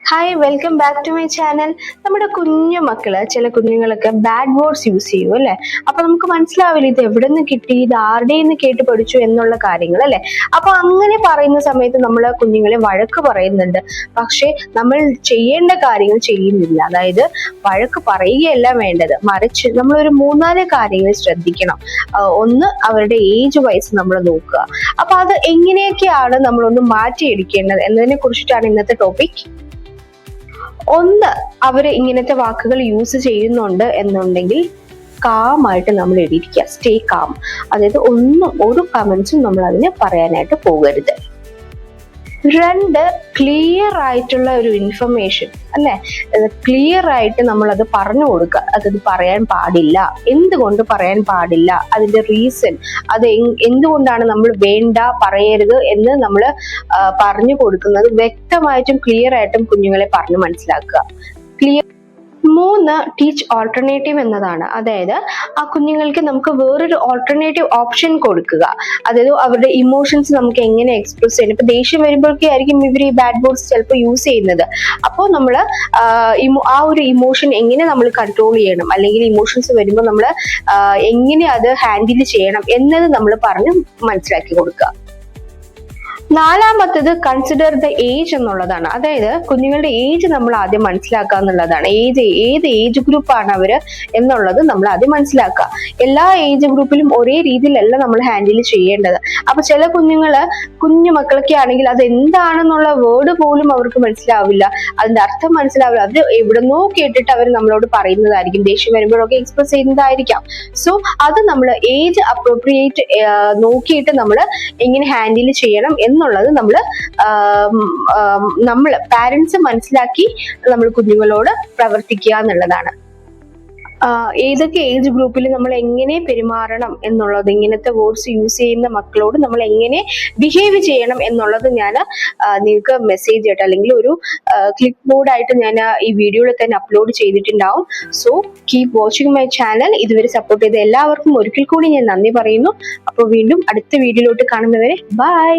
Hi, welcome back to my channel. നമ്മുടെ കുഞ്ഞു മക്കള്, ചില കുഞ്ഞുങ്ങളൊക്കെ ബാഡ് വേർഡ്സ് യൂസ് ചെയ്യും അല്ലെ. അപ്പൊ നമുക്ക് മനസ്സിലാവില്ല ഇത് എവിടെ നിന്ന് കിട്ടി, ഇത് ആരുടെ നിന്ന് കേട്ട് പഠിച്ചു എന്നുള്ള കാര്യങ്ങൾ അല്ലെ. അപ്പൊ അങ്ങനെ പറയുന്ന സമയത്ത് നമ്മൾ കുഞ്ഞുങ്ങളെ വഴക്ക് പറയുന്നുണ്ട്, പക്ഷെ നമ്മൾ ചെയ്യേണ്ട കാര്യങ്ങൾ ചെയ്യുന്നില്ല. അതായത് വഴക്ക് പറയുകയല്ല വേണ്ടത്, മറിച്ച് നമ്മൾ ഒരു മൂന്നാല് കാര്യങ്ങൾ ശ്രദ്ധിക്കണം. ഒന്ന്, അവരുടെ ഏജ് വൈസ് നമ്മൾ നോക്കുക. അപ്പൊ അത് എങ്ങനെയൊക്കെയാണ് നമ്മളൊന്ന് മാറ്റിയെടുക്കേണ്ടത് എന്നതിനെ കുറിച്ചിട്ടാണ് ഇന്നത്തെ ടോപ്പിക്. ഒന്ന്, അവര് ഇങ്ങനത്തെ വാക്കുകൾ യൂസ് ചെയ്യുന്നുണ്ട് എന്നുണ്ടെങ്കിൽ കാമായിട്ട് നമ്മൾ എഴുതിയിരിക്കുക, സ്റ്റേ കാം. അതായത് ഒരു കമന്റ്സും നമ്മൾ അതിന് പറയാനായിട്ട് പോകരുത്. രണ്ട്, ക്ലിയർ ആയിട്ടുള്ള ഒരു ഇൻഫർമേഷൻ അല്ലെ, ക്ലിയർ ആയിട്ട് നമ്മൾ അത് പറഞ്ഞു കൊടുക്കുക. അതത് പറയാൻ പാടില്ല, എന്തുകൊണ്ട് പറയാൻ പാടില്ല, അതിന്റെ റീസൺ, അത് എന്തുകൊണ്ടാണ് നമ്മൾ വേണ്ട പറയരുത് എന്ന് നമ്മൾ പറഞ്ഞു കൊടുക്കുന്നത് വ്യക്തമായിട്ടും ക്ലിയർ ആയിട്ടും കുഞ്ഞുങ്ങളെ പറഞ്ഞു മനസ്സിലാക്കുക. മൂന്ന്, ടീച്ച് ഓൾട്ടർനേറ്റീവ് എന്നതാണ്. അതായത് ആ കുഞ്ഞുങ്ങൾക്ക് നമുക്ക് വേറൊരു ഓൾട്ടർനേറ്റീവ് ഓപ്ഷൻ കൊടുക്കുക. അതായത് അവരുടെ ഇമോഷൻസ് നമുക്ക് എങ്ങനെ എക്സ്പ്രസ് ചെയ്യണം. ഇപ്പൊ ദേഷ്യം വരുമ്പോഴൊക്കെ ആയിരിക്കും ഇവർ ഈ ബാഡ് വേർഡ്സ് ചിലപ്പോൾ യൂസ് ചെയ്യുന്നത്. അപ്പോൾ നമ്മൾ ആ ഒരു ഇമോഷൻ എങ്ങനെ നമ്മൾ കൺട്രോൾ ചെയ്യണം, അല്ലെങ്കിൽ ഇമോഷൻസ് വരുമ്പോൾ നമ്മൾ എങ്ങനെ അത് ഹാൻഡിൽ ചെയ്യണം എന്നത് നമ്മൾ പറഞ്ഞ് മനസ്സിലാക്കി കൊടുക്കുക. നാലാമത്തത്, കൺസിഡർ ദ ഏജ് എന്നുള്ളതാണ്. അതായത് കുഞ്ഞുങ്ങളുടെ ഏജ് നമ്മൾ ആദ്യം മനസ്സിലാക്കുക എന്നുള്ളതാണ്. ഏത് ഏജ് ഗ്രൂപ്പാണ് അവര് എന്നുള്ളത് നമ്മൾ ആദ്യം മനസ്സിലാക്കുക. എല്ലാ ഏജ് ഗ്രൂപ്പിലും ഒരേ രീതിയിലല്ല നമ്മൾ ഹാൻഡിൽ ചെയ്യേണ്ടത്. അപ്പൊ ചില കുഞ്ഞു മക്കളൊക്കെ ആണെങ്കിൽ അത് എന്താണെന്നുള്ള വേർഡ് പോലും അവർക്ക് മനസ്സിലാവില്ല, അതിന്റെ അർത്ഥം മനസ്സിലാവില്ല. അവർ എവിടെന്നോ കേട്ടിട്ട് അവർ നമ്മളോട് പറയുന്നതായിരിക്കും, ദേഷ്യം വരുമ്പോഴൊക്കെ എക്സ്പ്രസ് ചെയ്യുന്നതായിരിക്കാം. സോ അത് നമ്മൾ ഏജ് അപ്രോപ്രിയേറ്റ് നോക്കിയിട്ട് നമ്മൾ എങ്ങനെ ഹാൻഡിൽ ചെയ്യണം എന്നുള്ളത് നമ്മൾ പാരന്റ്സ് മനസ്സിലാക്കി നമ്മൾ കുഞ്ഞുങ്ങളോട് പ്രവർത്തിക്കുക എന്നുള്ളതാണ്. ഏതൊക്കെ ഏജ് ഗ്രൂപ്പിൽ നമ്മൾ എങ്ങനെ പെരുമാറണം എന്നുള്ളത്, ഇങ്ങനത്തെ വേർഡ്സ് യൂസ് ചെയ്യുന്ന മക്കളോട് നമ്മൾ എങ്ങനെ ബിഹേവ് ചെയ്യണം എന്നുള്ളത് ഞാൻ നിങ്ങൾക്ക് മെസ്സേജ് ആയിട്ട് അല്ലെങ്കിൽ ഒരു ക്ലിപ്പ് ബോർഡ് ആയിട്ട് ഞാൻ ഈ വീഡിയോയിൽ തന്നെ അപ്ലോഡ് ചെയ്തിട്ടുണ്ടാവും. So keep watching my channel. ഇതുവരെ സപ്പോർട്ട് ചെയ്ത എല്ലാവർക്കും ഒരിക്കൽ കൂടി ഞാൻ നന്ദി പറയുന്നു. അപ്പോൾ വീണ്ടും അടുത്ത വീഡിയോയിലോട്ട് കാണുന്നവരെ ബൈ.